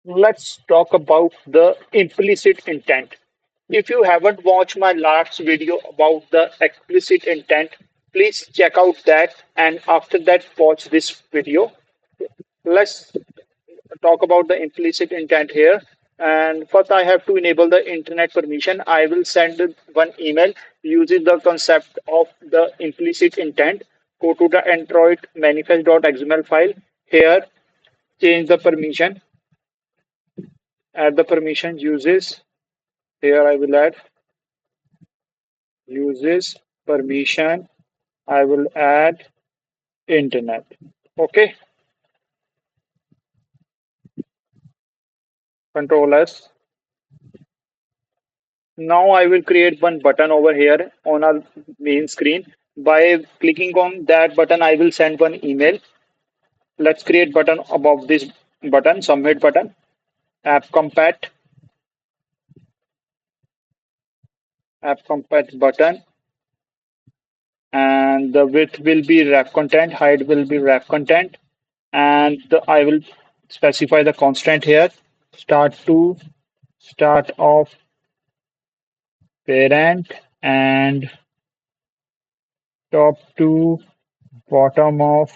Let's talk about the implicit intent. If you haven't watched my last video about the explicit intent, please check out that and after that watch this video. Let's talk about the implicit intent here. And first, I have to enable the internet permission. I will send one email using the concept of the implicit intent. Go to the Android manifest.xml file. Here, change the permission, add the permission uses. Here, I will add uses permission. I will add internet. Okay, Control S. Now I will create one button over here on our main screen. By clicking on that button, I will send one email. Let's create button above this button, submit button, app compat, app compat button, and the width will be wrap content, height will be wrap content, and I will specify the constant here, start of parent and top to bottom of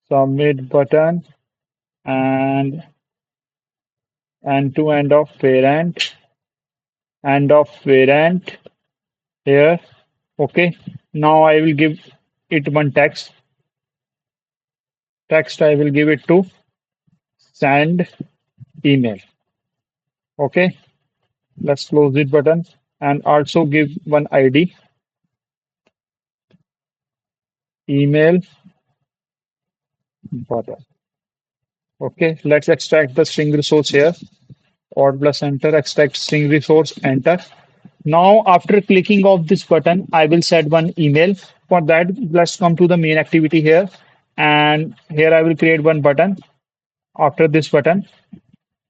submit button and end to end of parent here. Okay. Now I will give it one text I will give it to send email. Okay. Let's close it button and also give one ID email button. Okay. Let's extract the string resource here. Alt plus enter, extract string resource, enter. Now, after clicking of this button, I will set one email. For that, let's come to the main activity here. And here I will create one button. After this button,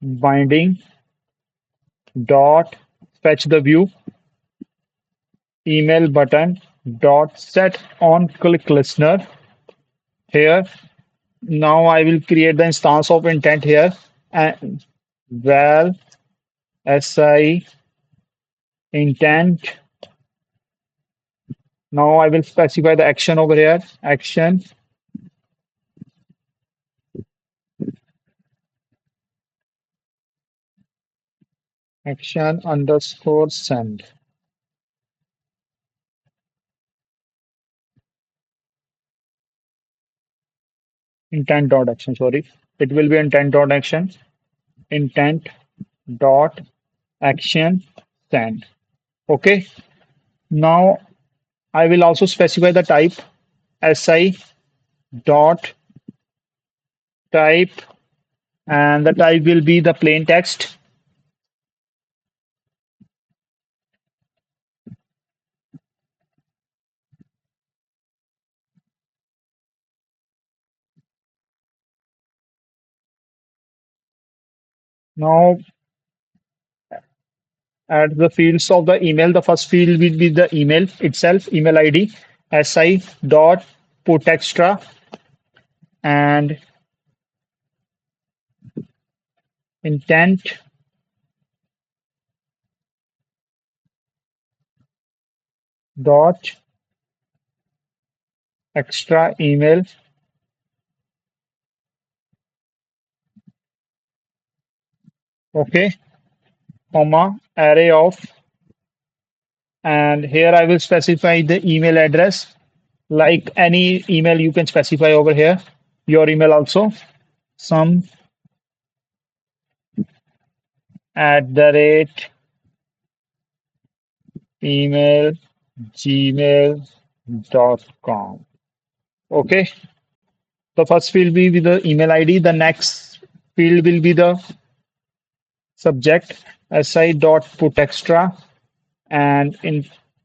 binding dot fetch the view email button dot set on click listener. Here, now I will create the instance of intent here and val si intent. Now I will specify the action over here. Action underscore send. Intent dot action, sorry. It will be intent dot action. Intent dot action send. Okay. Now I will also specify the type si dot type and the type will be the plain text. Now at the fields of the email, the first field will be the email itself, email ID, si dot put extra and intent dot extra email. Okay, comma array of, and here I will specify the email address like any email you can specify over here, your email also, some at the rate email gmail.com. Okay, the first field will be the email ID, the next field will be the subject si dot put extra and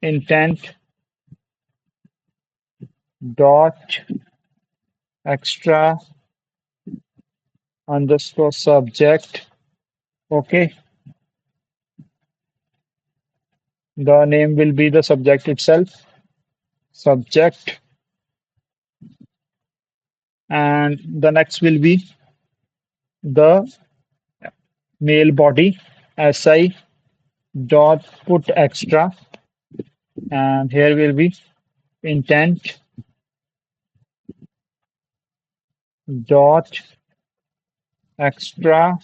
intent dot extra underscore subject. Okay, the name will be the subject itself, subject, and the next will be the mail body si dot put extra, and here will be intent dot extra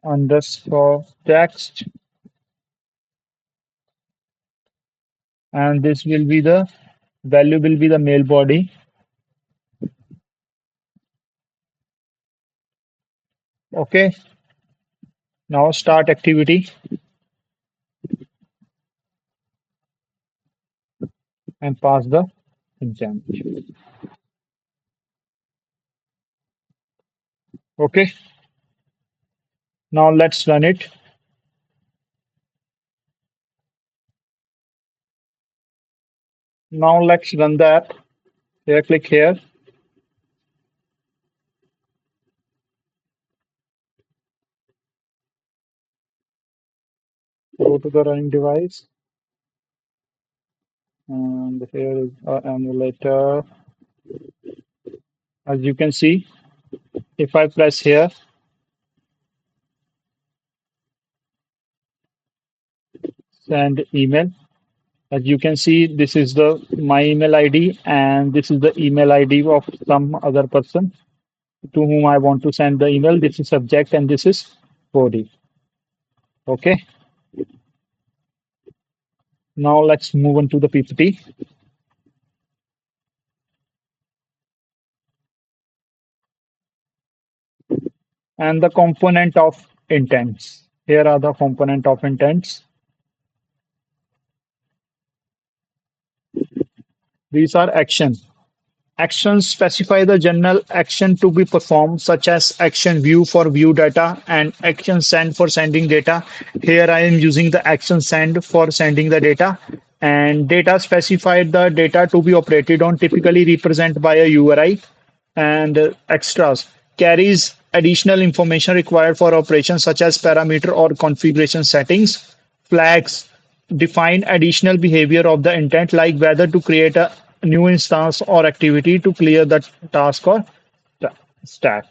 underscore text, and this will be the value will be the mail body. Okay, now start activity and pass the exam. Okay, now let's run it. Now let's run the app. Here, click here. Go to the running device, and here is our emulator. As you can see, if I press here, send email. As you can see, this is the my email ID, and this is the email ID of some other person to whom I want to send the email. This is subject and this is body. Okay. Now let's move on to the PPT and the component of intents. Here are the component of intents. These are actions. Actions specify the general action to be performed, such as action view for view data and action send for sending data. Here I am using the action send for sending the data. And data specify the data to be operated on, typically represented by a URI. And extras carries additional information required for operations, such as parameter or configuration settings. Flags define additional behavior of the intent, like whether to create a new instance or activity to clear the task or stack.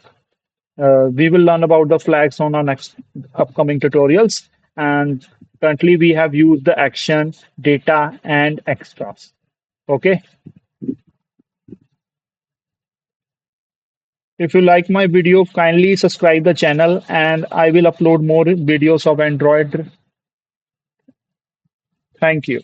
We will learn about the flags on our next upcoming tutorials. And currently we have used the action, data, and extras. Okay. If you like my video, kindly subscribe the channel, and I will upload more videos of Android. Thank you.